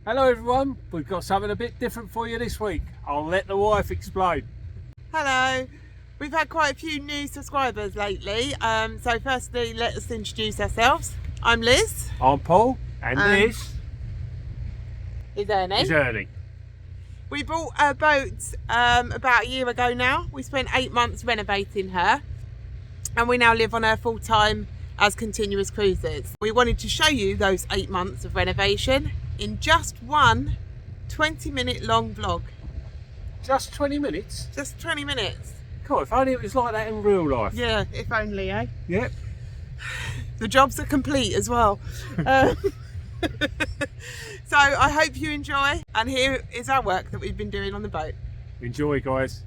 Hello everyone, we've got something a bit different for you this week. I'll let the wife explain. Hello. We've had quite a few new subscribers lately. So firstly, let us introduce ourselves. I'm Liz. I'm Paul, and this is Ernie. is Ernie. We bought a boat about a year ago now. We spent 8 months renovating her, and we now live on her full time as continuous cruises. We wanted to show you those 8 months of renovation in just one 20-minute long vlog. Just 20 minutes? Just 20 minutes. Cool, if only it was like that in real life. Yeah, if only, eh? Yep. The jobs are complete as well. So I hope you enjoy, and here is our work that we've been doing on the boat. Enjoy, guys.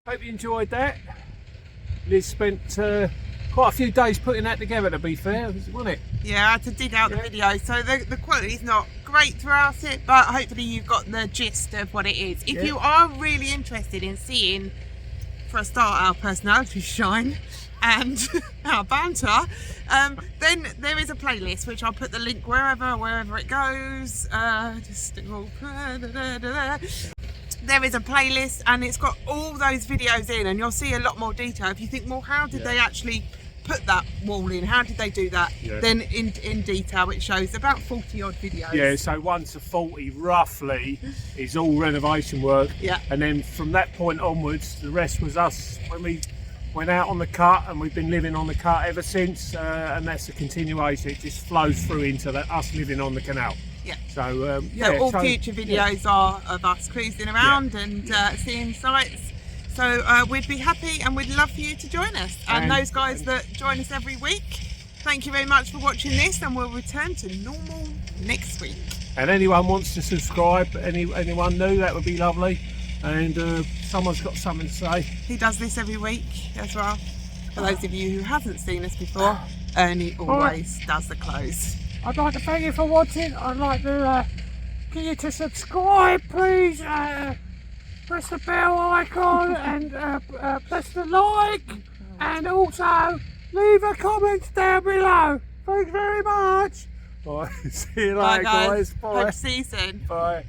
Hope you enjoyed that. Liz spent quite a few days putting that together, to be fair, wasn't it? Yeah, I had to dig out the video, so the quality's not great throughout it, but hopefully you've got the gist of what it is. If you are really interested in seeing, for a start, our personality shine and our banter, then there is a playlist which I'll put the link wherever it goes. There is a playlist and it's got all those videos in, and you'll see a lot more detail. If you think, well, how did they actually put that wall in? How did they do that? Then in detail it shows about 40 odd videos. Yeah, so 1 to 40 roughly is all renovation work. Yeah. And then from that point onwards, the rest was us when we went out on the cut, and we've been living on the cut ever since, and that's a continuation. It just flows through into us living on the canal. Yeah. So all future videos are of us cruising around and seeing sights. So we'd be happy and we'd love for you to join us. And those guys that join us every week, thank you very much for watching this, and we'll return to normal next week. And anyone wants to subscribe, anyone new, that would be lovely. And someone's got something to say. He does this every week as well. For those of you who haven't seen us before, Ernie always does the close. I'd like to thank you for watching. I'd like to get you to subscribe, please. Press the bell icon and press the like, and also leave a comment down below. Thanks very much. Bye. See you later, guys. Bye. Hope to see you soon. Bye.